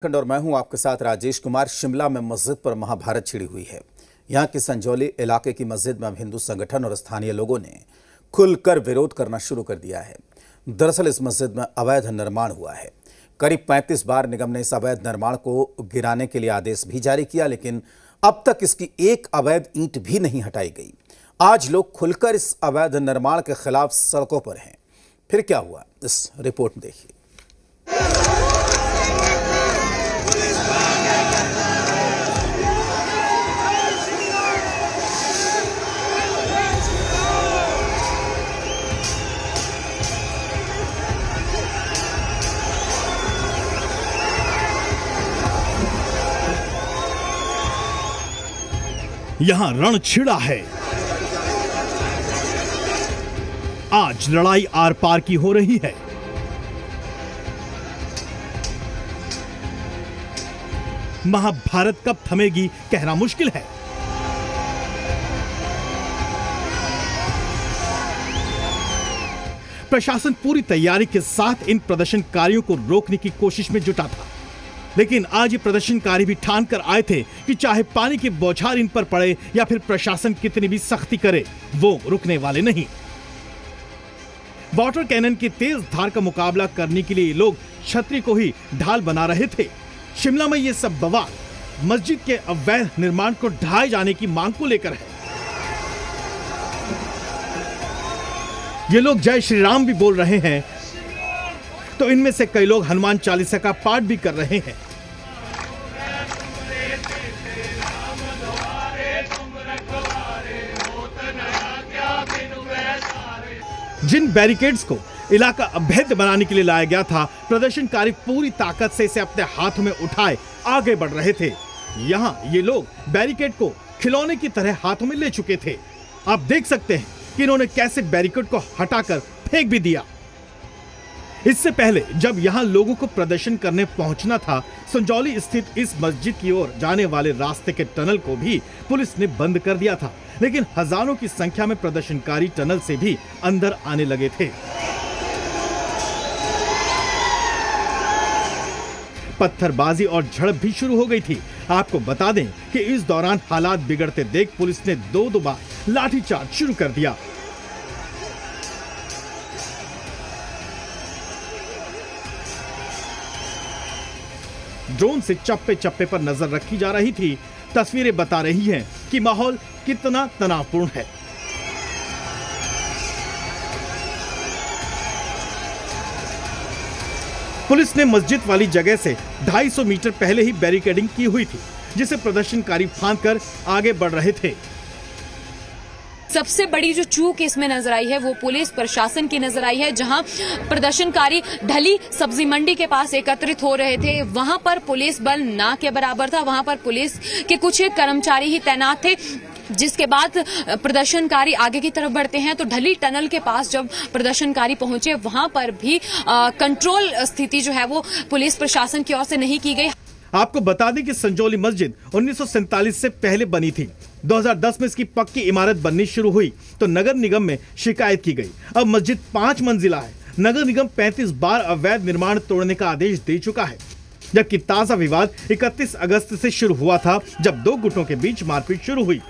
और मैं हूं आपके साथ राजेश कुमार। शिमला में मस्जिद पर महाभारत छिड़ी हुई है। यहां की संजौली इलाके की मस्जिद में अब हिंदू संगठन और स्थानीय लोगों ने खुलकर विरोध करना शुरू कर दिया है। दरअसल इस मस्जिद में अवैध निर्माण हुआ है। करीब 35 बार निगम ने इस अवैध निर्माण को गिराने के लिए आदेश भी जारी किया, लेकिन अब तक इसकी एक अवैध ईंट भी नहीं हटाई गई। आज लोग खुलकर इस अवैध निर्माण के खिलाफ सड़कों पर हैं। फिर क्या हुआ, इस रिपोर्ट में देखिए। यहां रण छिड़ा है। आज लड़ाई आर पार की हो रही है। महाभारत कब थमेगी कहना मुश्किल है। प्रशासन पूरी तैयारी के साथ इन प्रदर्शनकारियों को रोकने की कोशिश में जुटा था, लेकिन आज ये प्रदर्शनकारी भी ठान कर आए थे कि चाहे पानी की बौछार इन पर पड़े या फिर प्रशासन कितनी भी सख्ती करे, वो रुकने वाले नहीं। वाटर कैनन की तेज धार का मुकाबला करने के लिए लोग छतरी को ही ढाल बना रहे थे। शिमला में ये सब बवाल मस्जिद के अवैध निर्माण को ढाए जाने की मांग को लेकर है। ये लोग जय श्री राम भी बोल रहे हैं, तो इनमें से कई लोग हनुमान चालीसा का पाठ भी कर रहे हैं। जिन बैरिकेड्स को इलाका अभेद्य बनाने के लिए लाया गया था, प्रदर्शनकारी पूरी ताकत से इसे अपने हाथों में उठाए आगे बढ़ रहे थे। यहाँ ये लोग बैरिकेड को खिलौने की तरह हाथों में ले चुके थे। आप देख सकते हैं कि इन्होंने कैसे बैरिकेड को हटाकर फेंक भी दिया। इससे पहले जब यहां लोगों को प्रदर्शन करने पहुंचना था, संजौली स्थित इस मस्जिद की ओर जाने वाले रास्ते के टनल को भी पुलिस ने बंद कर दिया था, लेकिन हजारों की संख्या में प्रदर्शनकारी टनल से भी अंदर आने लगे थे। पत्थरबाजी और झड़प भी शुरू हो गई थी। आपको बता दें कि इस दौरान हालात बिगड़ते देख पुलिस ने दो बार लाठीचार्ज शुरू कर दिया। ड्रोन से चप्पे चप्पे पर नजर रखी जा रही थी। तस्वीरें बता रही हैं कि माहौल कितना तनावपूर्ण है। पुलिस ने मस्जिद वाली जगह से 250 मीटर पहले ही बैरिकेडिंग की हुई थी, जिसे प्रदर्शनकारी फांदकर आगे बढ़ रहे थे। सबसे बड़ी जो चूक इसमें नजर आई है वो पुलिस प्रशासन की नजर आई है। जहां प्रदर्शनकारी ढली सब्जी मंडी के पास एकत्रित हो रहे थे, वहां पर पुलिस बल ना के बराबर था। वहां पर पुलिस के कुछ कर्मचारी ही तैनात थे। जिसके बाद प्रदर्शनकारी आगे की तरफ बढ़ते हैं तो ढली टनल के पास जब प्रदर्शनकारी पहुंचे, वहां पर भी कंट्रोल स्थिति जो है वो पुलिस प्रशासन की ओर से नहीं की गई। आपको बता दें कि संजौली मस्जिद 1947 से पहले बनी थी। 2010 में इसकी पक्की इमारत बननी शुरू हुई तो नगर निगम में शिकायत की गई। अब मस्जिद 5 मंजिला है। नगर निगम 35 बार अवैध निर्माण तोड़ने का आदेश दे चुका है, जबकि ताजा विवाद 31 अगस्त से शुरू हुआ था, जब दो गुटों के बीच मारपीट शुरू हुई।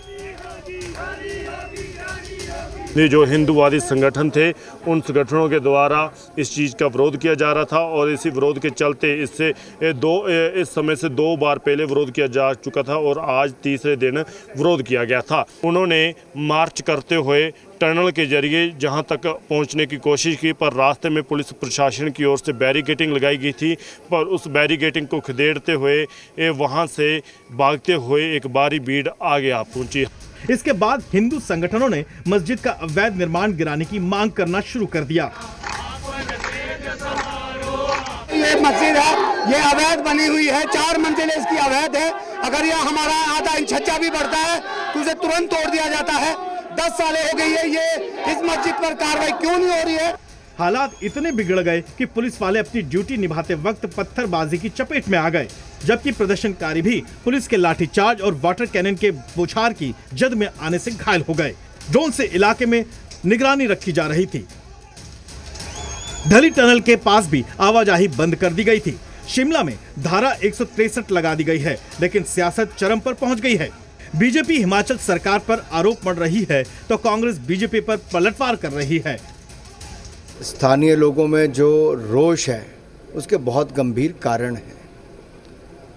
ये जो हिंदूवादी संगठन थे, उन संगठनों के द्वारा इस चीज़ का विरोध किया जा रहा था और इसी विरोध के चलते इस समय से 2 बार पहले विरोध किया जा चुका था और आज तीसरे दिन विरोध किया गया था। उन्होंने मार्च करते हुए टनल के जरिए जहां तक पहुंचने की कोशिश की, पर रास्ते में पुलिस प्रशासन की ओर से बैरिकेडिंग लगाई गई थी, पर उस बैरिकेडिंग को खदेड़ते हुए वहां से भागते हुए एक भारी भीड़ आगे आ पहुंची। इसके बाद हिंदू संगठनों ने मस्जिद का अवैध निर्माण गिराने की मांग करना शुरू कर दिया। ये मस्जिद है, ये अवैध बनी हुई है, 4 मंजिलें इसकी अवैध है। अगर यह हमारा आधा इंच छज्जा भी बढ़ता है तो उसे तुरंत तोड़ दिया जाता है। 10 साल हो गई है, ये इस मस्जिद पर कार्रवाई क्यों नहीं हो रही है। हालात इतने बिगड़ गए कि पुलिस वाले अपनी ड्यूटी निभाते वक्त पत्थरबाजी की चपेट में आ गए, जबकि प्रदर्शनकारी भी पुलिस के लाठीचार्ज और वाटर कैनन के बौछार की जद में आने से घायल हो गए। ड्रोन से इलाके में निगरानी रखी जा रही थी। ढली टनल के पास भी आवाजाही बंद कर दी गई थी। शिमला में धारा 163 लगा दी गई है, लेकिन सियासत चरम पर पहुंच गई है। बीजेपी हिमाचल सरकार पर आरोप मढ़ रही है तो कांग्रेस बीजेपी पर पलटवार कर रही है। स्थानीय लोगों में जो रोष है उसके बहुत गंभीर कारण हैं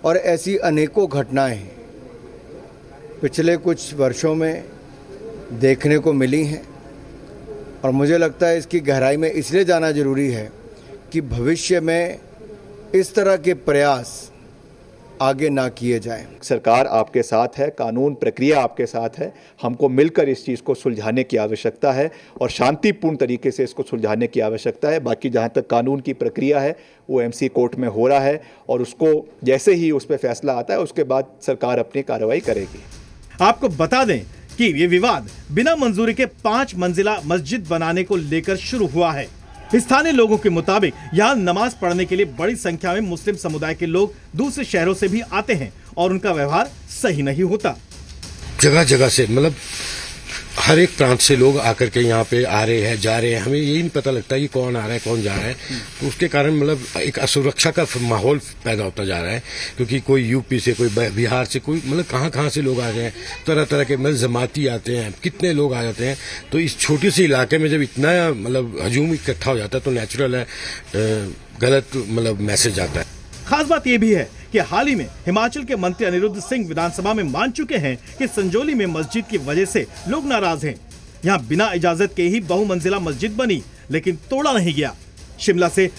और ऐसी अनेकों घटनाएं पिछले कुछ वर्षों में देखने को मिली हैं और मुझे लगता है इसकी गहराई में इसलिए जाना जरूरी है कि भविष्य में इस तरह के प्रयास आगे ना किए जाएं। सरकार आपके साथ है, कानून प्रक्रिया आपके साथ है, हमको मिलकर इस चीज़ को सुलझाने की आवश्यकता है और शांतिपूर्ण तरीके से इसको सुलझाने की आवश्यकता है। बाकी जहां तक कानून की प्रक्रिया है वो एमसी कोर्ट में हो रहा है और उसको जैसे ही उस पर फैसला आता है उसके बाद सरकार अपनी कार्रवाई करेगी। आपको बता दें कि ये विवाद बिना मंजूरी के 5 मंजिला मस्जिद बनाने को लेकर शुरू हुआ है। स्थानीय लोगों के मुताबिक यहाँ नमाज पढ़ने के लिए बड़ी संख्या में मुस्लिम समुदाय के लोग दूसरे शहरों से भी आते हैं और उनका व्यवहार सही नहीं होता। जगह जगह से मतलब हर एक प्रांत से लोग आकर के यहाँ पे आ रहे हैं, जा रहे हैं, हमें यही नहीं पता लगता कि कौन आ रहा है कौन जा रहा है। तो उसके कारण मतलब एक असुरक्षा का माहौल पैदा होता जा रहा है, क्योंकि कोई यूपी से, कोई बिहार से, कोई मतलब कहाँ से लोग आ रहे हैं, तरह तरह के मतलब जमाती आते हैं, कितने लोग आ जाते हैं। तो इस छोटे से इलाके में जब इतना मतलब हजूम इकट्ठा हो जाता है तो नेचुरल है गलत मतलब मैसेज आता है। खास बात यह भी है कि हाल ही में हिमाचल के मंत्री अनिरुद्ध सिंह विधानसभा में मान चुके हैं कि संजौली में मस्जिद की वजह से लोग नाराज हैं। यहाँ बिना इजाजत के ही बहुमंजिला मस्जिद बनी, लेकिन तोड़ा नहीं गया। शिमला से